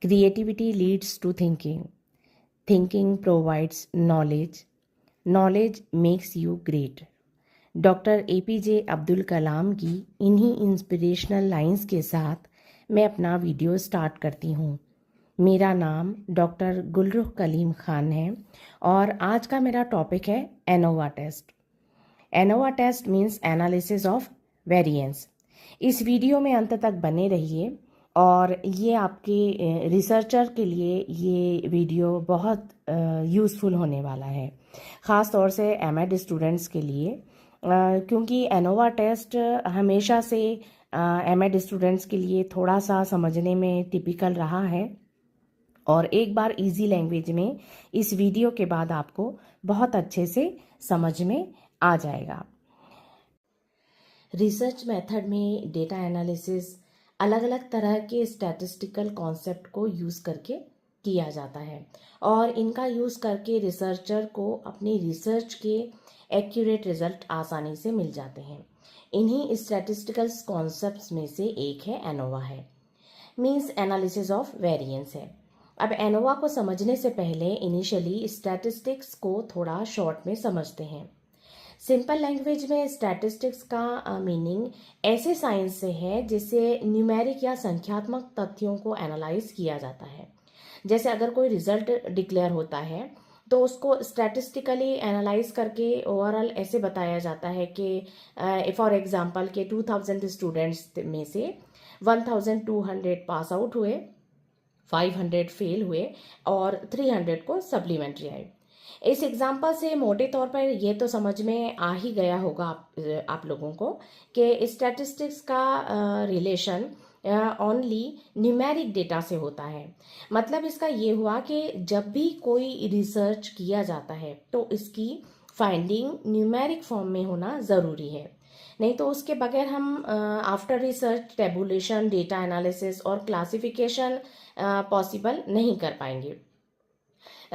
Creativity leads to thinking. Thinking provides knowledge. Knowledge makes you great. Doctor APJ Abdul Kalam की इन्हीं inspirational lines के साथ मैं अपना वीडियो स्टार्ट करती हूँ। मेरा नाम डॉक्टर गुलरुख कलीम ख़ान है और आज का मेरा टॉपिक है ANOVA test. ANOVA test means analysis of variance. इस वीडियो में अंत तक बने रहिए और ये आपके रिसर्चर के लिए ये वीडियो बहुत यूज़फुल होने वाला है, ख़ास तौर से एमएड स्टूडेंट्स के लिए, क्योंकि एनोवा टेस्ट हमेशा से एमएड स्टूडेंट्स के लिए थोड़ा सा समझने में टिपिकल रहा है और एक बार इजी लैंग्वेज में इस वीडियो के बाद आपको बहुत अच्छे से समझ में आ जाएगा। रिसर्च मेथड में डेटा एनालिसिस अलग अलग तरह के स्टैटिस्टिकल कॉन्सेप्ट को यूज़ करके किया जाता है और इनका यूज़ करके रिसर्चर को अपनी रिसर्च के एक्यूरेट रिजल्ट आसानी से मिल जाते हैं। इन्हीं स्टैटिस्टिकल कॉन्सेप्ट्स में से एक है एनोवा है, मीन्स एनालिसिस ऑफ वेरिएंस है। अब एनोवा को समझने से पहले इनिशियली स्टैटिस्टिक्स को थोड़ा शॉर्ट में समझते हैं। सिंपल लैंग्वेज में स्टैटिस्टिक्स का मीनिंग ऐसे साइंस से है जिससे न्यूमेरिक या संख्यात्मक तथ्यों को एनालाइज किया जाता है। जैसे अगर कोई रिजल्ट डिक्लेयर होता है तो उसको स्टैटिस्टिकली एनालाइज करके ओवरऑल ऐसे बताया जाता है कि फॉर एग्जांपल के 2000 स्टूडेंट्स में से 1200 पास आउट हुए, 500 फेल हुए और 300 को सप्लीमेंट्री आए। इस एग्जाम्पल से मोटे तौर पर ये तो समझ में आ ही गया होगा आप लोगों को कि स्टैटिस्टिक्स का रिलेशन ओनली न्यूमेरिक डेटा से होता है। मतलब इसका ये हुआ कि जब भी कोई रिसर्च किया जाता है तो इसकी फाइंडिंग न्यूमेरिक फॉर्म में होना ज़रूरी है, नहीं तो उसके बगैर हम after research tabulation, data analysis और क्लासिफिकेशन पॉसिबल नहीं कर पाएंगे।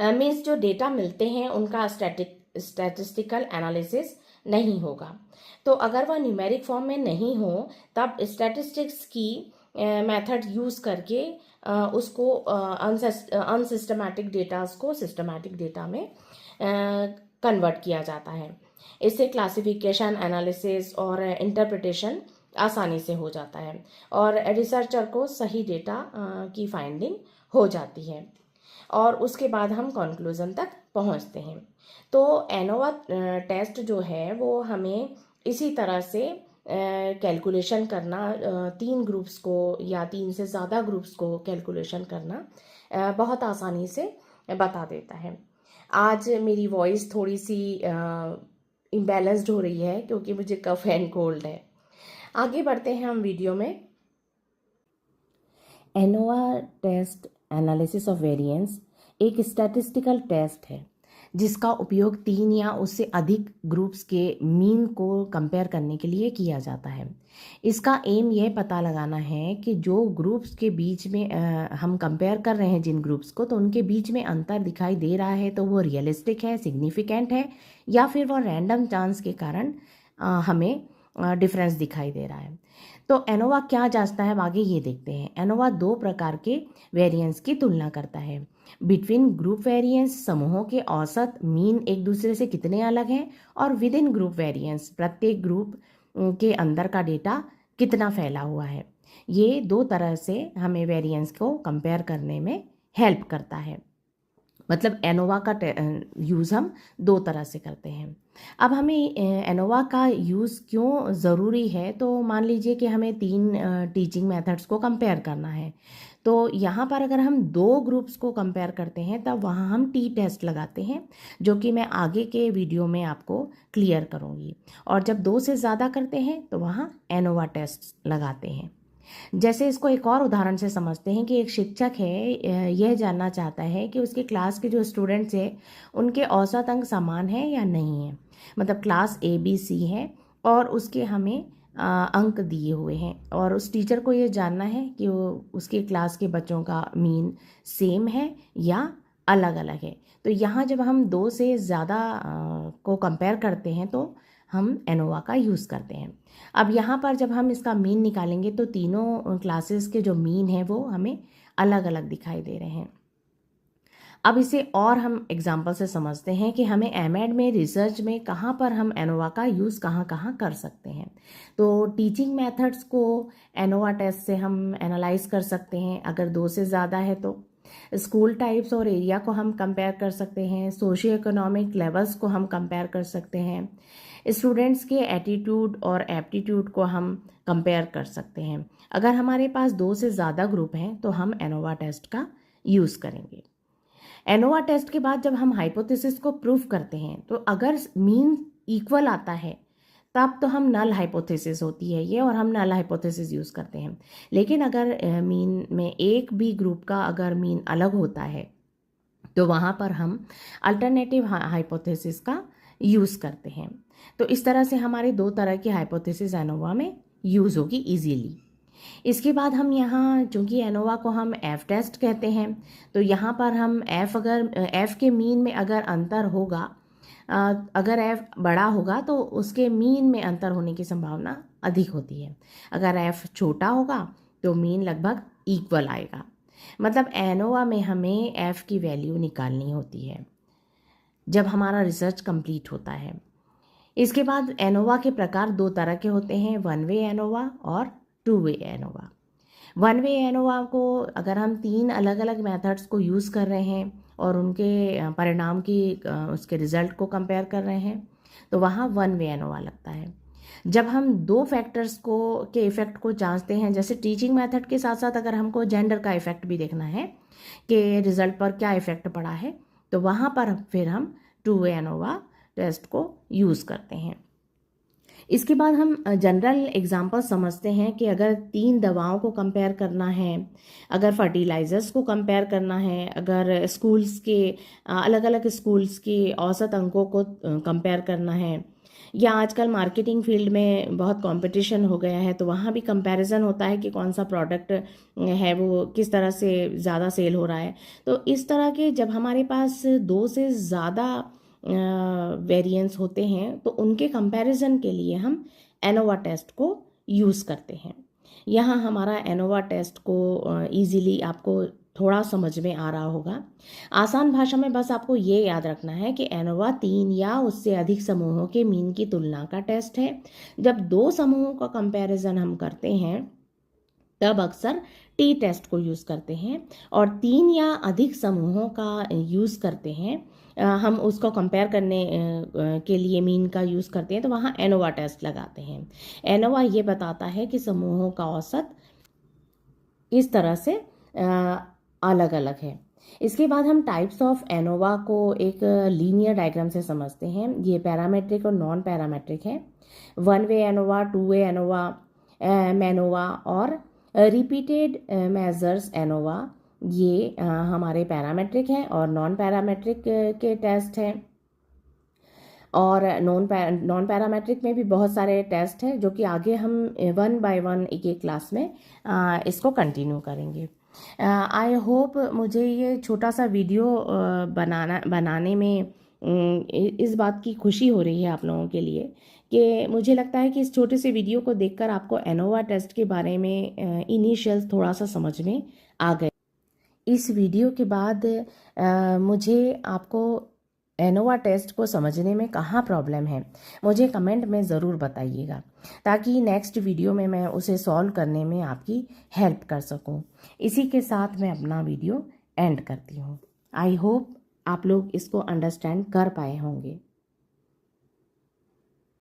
मीन्स जो डेटा मिलते हैं उनका स्टैटिस्टिकल एनालिसिस नहीं होगा। तो अगर वह न्यूमेरिक फॉर्म में नहीं हो तब स्टैटिस्टिक्स की मेथड यूज़ करके उसको अनसिस्टमैटिक डेटास को सिस्टमैटिक डेटा में कन्वर्ट किया जाता है। इससे क्लासिफिकेशन, एनालिसिस और इंटरप्रिटेशन आसानी से हो जाता है और रिसर्चर को सही डेटा की फाइंडिंग हो जाती है और उसके बाद हम कंक्लूजन तक पहुंचते हैं। तो एनोवा टेस्ट जो है वो हमें इसी तरह से कैलकुलेशन करना, 3 ग्रुप्स को या 3 से ज़्यादा ग्रुप्स को कैलकुलेशन करना बहुत आसानी से बता देता है। आज मेरी वॉइस थोड़ी सी इम्बैलेंस्ड हो रही है क्योंकि मुझे कफ एंड कोल्ड है। आगे बढ़ते हैं हम वीडियो में। ANOVA test analysis of variance एक स्टैटिस्टिकल टेस्ट है जिसका उपयोग 3 या उससे अधिक ग्रुप्स के मीन को कंपेयर करने के लिए किया जाता है। इसका एम यह पता लगाना है कि जो ग्रुप्स के बीच में हम कंपेयर कर रहे हैं जिन ग्रुप्स को, तो उनके बीच में अंतर दिखाई दे रहा है तो वो रियलिस्टिक है, सिग्निफिकेंट है, या फिर वो रैंडम चांस के कारण हमें डिफरेंस दिखाई दे रहा है। तो एनोवा क्या जांचता है, अब आगे ये देखते हैं। एनोवा 2 प्रकार के वेरिएंस की तुलना करता है। बिटवीन ग्रुप वेरिएंस, समूहों के औसत मीन एक दूसरे से कितने अलग हैं, और विद इन ग्रुप वेरिएंस, प्रत्येक ग्रुप के अंदर का डेटा कितना फैला हुआ है। ये 2 तरह से हमें वेरिएंस को कंपेयर करने में हेल्प करता है। मतलब एनोवा का यूज़ हम 2 तरह से करते हैं। अब हमें एनोवा का यूज़ क्यों ज़रूरी है, तो मान लीजिए कि हमें 3 टीचिंग मेथड्स को कंपेयर करना है। तो यहाँ पर अगर हम 2 ग्रुप्स को कंपेयर करते हैं तब वहाँ हम टी टेस्ट लगाते हैं, जो कि मैं आगे के वीडियो में आपको क्लियर करूँगी। और जब 2 से ज़्यादा करते हैं तो वहाँ एनोवा टेस्ट लगाते हैं। जैसे इसको एक और उदाहरण से समझते हैं कि एक शिक्षक है, यह जानना चाहता है कि उसके क्लास के जो स्टूडेंट्स हैं उनके औसत अंक समान है या नहीं है। मतलब क्लास ABC है और उसके हमें अंक दिए हुए हैं और उस टीचर को ये जानना है कि वो उसके क्लास के बच्चों का मीन सेम है या अलग अलग है। तो यहाँ जब हम 2 से ज़्यादा को कंपेयर करते हैं तो हम एनोवा का यूज़ करते हैं। अब यहाँ पर जब हम इसका मीन निकालेंगे तो तीनों क्लासेस के जो मीन है वो हमें अलग अलग दिखाई दे रहे हैं। अब इसे और हम एग्जाम्पल से समझते हैं कि हमें एमएड में रिसर्च में कहाँ पर हम एनोवा का यूज़ कहाँ कहाँ कर सकते हैं। तो टीचिंग मेथड्स को एनोवा टेस्ट से हम एनालाइज कर सकते हैं, अगर 2 से ज़्यादा है तो। स्कूल टाइप्स और एरिया को हम कंपेयर कर सकते हैं, सोशियो इकोनॉमिक लेवल्स को हम कंपेयर कर सकते हैं, स्टूडेंट्स के एटीट्यूड और एप्टीट्यूड को हम कंपेयर कर सकते हैं। अगर हमारे पास 2 से ज़्यादा ग्रुप हैं तो हम एनोवा टेस्ट का यूज़ करेंगे। एनोवा टेस्ट के बाद जब हम हाइपोथेसिस को प्रूफ करते हैं तो अगर मीन इक्वल आता है तब तो हम नल हाइपोथेसिस होती है ये, और हम नल हाइपोथेसिस यूज़ करते हैं। लेकिन अगर मीन में एक भी ग्रुप का अगर मीन अलग होता है तो वहाँ पर हम अल्टरनेटिव हाइपोथेसिस का यूज़ करते हैं। तो इस तरह से हमारे 2 तरह की हाइपोथेसिस एनोवा में यूज़ होगी इजीली। इसके बाद हम यहाँ, चूँकि एनोवा को हम एफ टेस्ट कहते हैं, तो यहाँ पर हम एफ के मीन में अगर अंतर होगा, अगर एफ बड़ा होगा तो उसके मीन में अंतर होने की संभावना अधिक होती है। अगर एफ छोटा होगा तो मीन लगभग इक्वल आएगा। मतलब एनोवा में हमें एफ की वैल्यू निकालनी होती है जब हमारा रिसर्च कंप्लीट होता है। इसके बाद एनोवा के प्रकार 2 तरह के होते हैं, 1 वे एनोवा और 2 वे एनोवा। 1 वे एनोवा को अगर हम 3 अलग अलग मेथड्स को यूज़ कर रहे हैं और उनके परिणाम की उसके रिजल्ट को कंपेयर कर रहे हैं तो वहाँ 1 वे एनोवा लगता है। जब हम 2 फैक्टर्स को के इफ़ेक्ट को जांचते हैं, जैसे टीचिंग मेथड के साथ साथ अगर हमको जेंडर का इफ़ेक्ट भी देखना है कि रिजल्ट पर क्या इफ़ेक्ट पड़ा है, तो वहाँ पर फिर हम 2 वे एनोवा टेस्ट को यूज़ करते हैं। इसके बाद हम जनरल एग्जांपल समझते हैं कि अगर 3 दवाओं को कंपेयर करना है, अगर फर्टिलाइज़र्स को कंपेयर करना है, अगर स्कूल्स के अलग अलग स्कूल्स के औसत अंकों को कंपेयर करना है, या आजकल मार्केटिंग फील्ड में बहुत कंपटीशन हो गया है तो वहाँ भी कंपैरिजन होता है कि कौन सा प्रोडक्ट है वो किस तरह से ज़्यादा सेल हो रहा है। तो इस तरह के जब हमारे पास 2 से ज़्यादा वेरिएंस होते हैं तो उनके कंपैरिजन के लिए हम एनोवा टेस्ट को यूज़ करते हैं। यहाँ हमारा एनोवा टेस्ट को इजीली आपको थोड़ा समझ में आ रहा होगा। आसान भाषा में बस आपको ये याद रखना है कि एनोवा 3 या उससे अधिक समूहों के मीन की तुलना का टेस्ट है। जब 2 समूहों का कंपैरिजन हम करते हैं तब अक्सर टी टेस्ट को यूज़ करते हैं, और 3 या अधिक समूहों का यूज़ करते हैं, हम उसको कंपेयर करने के लिए मीन का यूज़ करते हैं तो वहाँ एनोवा टेस्ट लगाते हैं। एनोवा ये बताता है कि समूहों का औसत इस तरह से अलग अलग है। इसके बाद हम टाइप्स ऑफ एनोवा को एक लीनियर डायग्राम से समझते हैं। ये पैरामेट्रिक और नॉन पैरामेट्रिक है। 1 वे एनोवा, 2 वे एनोवा, मैनोवा और रिपीटेड मेजर्स एनोवा, ये हमारे पैरामेट्रिक हैं और नॉन पैरामेट्रिक के टेस्ट हैं। और नॉन पैरामेट्रिक में भी बहुत सारे टेस्ट हैं जो कि आगे हम 1 बाय 1 एक एक क्लास में इसको कंटिन्यू करेंगे। आई होप मुझे ये छोटा सा वीडियो बनाने में इस बात की खुशी हो रही है आप लोगों के लिए कि मुझे लगता है कि इस छोटे से वीडियो को देखकर आपको एनोवा टेस्ट के बारे में इनिशियल थोड़ा सा समझ में आ गए। इस वीडियो के बाद मुझे आपको एनोवा टेस्ट को समझने में कहाँ प्रॉब्लम है मुझे कमेंट में ज़रूर बताइएगा, ताकि नेक्स्ट वीडियो में मैं उसे सॉल्व करने में आपकी हेल्प कर सकूं। इसी के साथ मैं अपना वीडियो एंड करती हूँ। आई होप आप लोग इसको अंडरस्टैंड कर पाए होंगे।